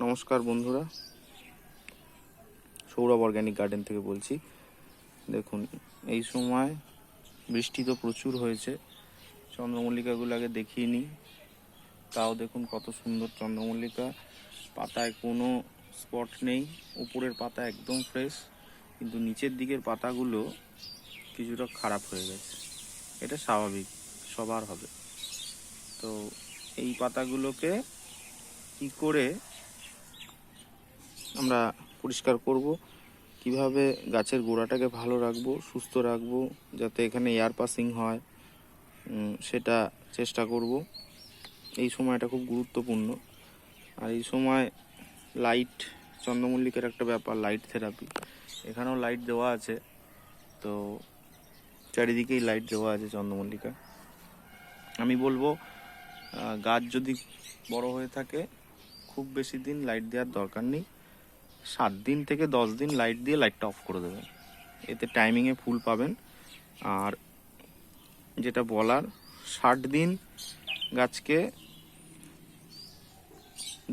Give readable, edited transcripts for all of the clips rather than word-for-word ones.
নমস্কার বন্ধুরা, Sourav organic garden থেকে বলছি। দেখুন, এই সময় বৃষ্টি তো প্রচুর হয়েছে। চন্দ্রমল্লিকাগুলো আগে দেখিয়ে নিই। তাও দেখুন কত সুন্দর চন্দ্রমল্লিকা, পাতায় কোনো স্পট নেই। উপরের পাতা একদম ফ্রেশ, কিন্তু নিচের দিকের পাতাগুলো কিছুটা খারাপ হয়ে গেছে। এটা স্বাভাবিক, সবার হবে। তো এই পাতাগুলোকে কি করে আমরা পরিষ্কার করব, কিভাবে গাছের গোড়াটাকে ভালো রাখবো, সুস্থ রাখবো, যাতে এখানে এয়ার পাসিং হয়, সেটা চেষ্টা করব। এই সময়টা খুব গুরুত্বপূর্ণ। আর এই সময় লাইট, চন্দ্রমল্লিকার একটা ব্যাপার, লাইট থেরাপি। এখানেও লাইট দেওয়া আছে, তো চারিদিকেই লাইট দেওয়া আছে চন্দ্রমল্লিকা। আমি বলবো, গাছ যদি বড় হয়ে থাকে খুব বেশি দিন লাইট দেওয়ার দরকার নেই। 7 দিন থেকে 10 দিন লাইট দিয়ে লাইটটা অফ করে দেবেন, এতে টাইমিংয়ে ফুল পাবেন। আর যেটা বলার, 60 দিন গাছকে,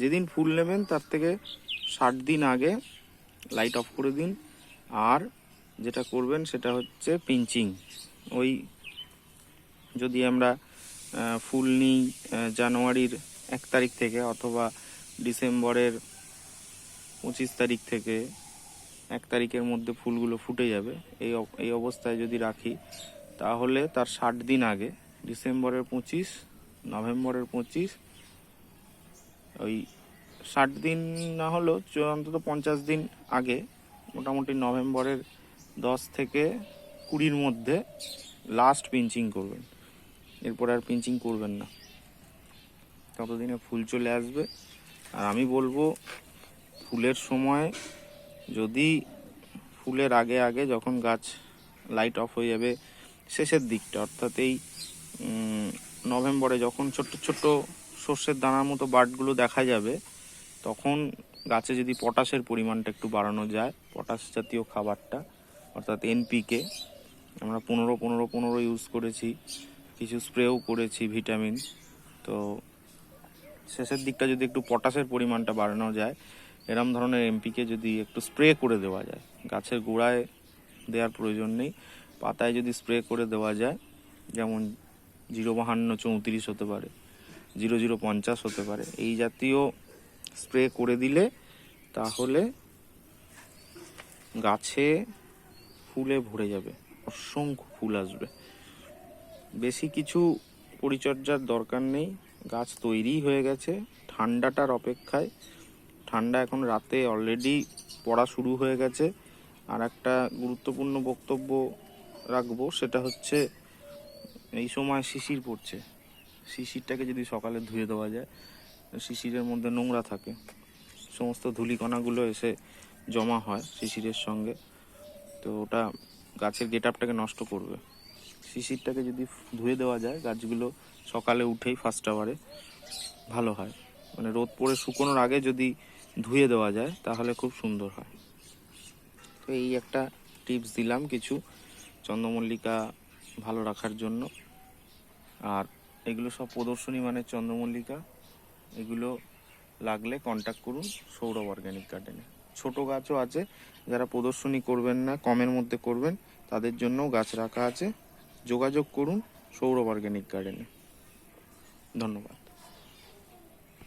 যেদিন ফুল নেবেন তার থেকে 60 দিন আগে লাইট অফ করে দিন। আর যেটা করবেন সেটা হচ্ছে পিঞ্চিং। ওই যদি আমরা ফুল নিই জানুয়ারির 1 তারিখ থেকে অথবা ডিসেম্বরের 25 তারিখ থেকে 1 তারিখের মধ্যে ফুলগুলো ফুটে যাবে, এই অবস্থায় যদি রাখি, তাহলে তার 60 দিন আগে, ডিসেম্বরের 25, নভেম্বরের 25, ওই 60 দিন না হলেও অন্তত 50 দিন আগে, মোটামুটি নভেম্বরের 10 থেকে 20-র মধ্যে লাস্ট পিঞ্চিং করবেন। এরপর আর পিঞ্চিং করবেন না, ততদিনে ফুল চলে আসবে। আর আমি বলবো, ফুলের সময় যদি ফুলের আগে আগে, যখন গাছ লাইট অফ হয়ে যাবে শেষের দিকটা, অর্থাৎ এই নভেম্বরে যখন ছোট্ট ছোট্ট সর্ষের দানার মতো বার্ডগুলো দেখা যাবে, তখন গাছে যদি পটাশের পরিমাণটা একটু বাড়ানো যায়, পটাশ জাতীয় খাবারটা, অর্থাৎ এনপিকে, আমরা 15-15-15 ইউজ করেছি, কিছু স্প্রেও করেছি ভিটামিন। তো শেষের দিকটা যদি একটু পটাশের পরিমাণটা বাড়ানো যায়, এরম ধরনের এমপিকে যদি একটু স্প্রে করে দেওয়া যায়, গাছের গোড়ায় দেওয়ার প্রয়োজন নেই, পাতায় যদি স্প্রে করে দেওয়া যায়, যেমন 052-34 হতে পারে, 0050 হতে পারে, এই জাতীয় স্প্রে করে দিলে তাহলে গাছে ফুলে ভরে যাবে, অসংখ্য ফুল আসবে। বেশি কিছু পরিচর্যার দরকার নেই, গাছ তৈরি হয়ে গেছে ঠান্ডাটার অপেক্ষায়। ঠান্ডা এখন রাতে অলরেডি পড়া শুরু হয়ে গেছে। আর একটা গুরুত্বপূর্ণ বক্তব্য রাখবো, সেটা হচ্ছে এই সময় শিশির পড়ছে। শিশিরটাকে যদি সকালে ধুয়ে দেওয়া যায়, শিশিরের মধ্যে নোংরা থাকে, সমস্ত ধূলিকণাগুলো এসে জমা হয় শিশিরের সঙ্গে, তো ওটা গাছের গেট আপটাকে নষ্ট করবে। শিশিরটাকে যদি ধুয়ে দেওয়া যায়, গাছগুলো সকালে উঠেই ফার্স্ট আওয়ারে ভালো হয়, মানে রোদ পড়ে শুকোনোর আগে যদি ধুয়ে দেওয়া যায় তাহলে খুব সুন্দর হয়। তো এই একটা টিপস দিলাম কিছু চন্দ্রমল্লিকা ভালো রাখার জন্য। আর এগুলো সব প্রদর্শনী মানে চন্দ্রমল্লিকা, এগুলো লাগলে কন্ট্যাক্ট করুন সৌরভ অর্গ্যানিক গার্ডেনে। ছোট গাছও আছে, যারা প্রদর্শনী করবেন না, কমের মধ্যে করবেন, তাদের জন্যও গাছ রাখা আছে। যোগাযোগ করুন সৌরভ অর্গ্যানিক গার্ডেনে। ধন্যবাদ।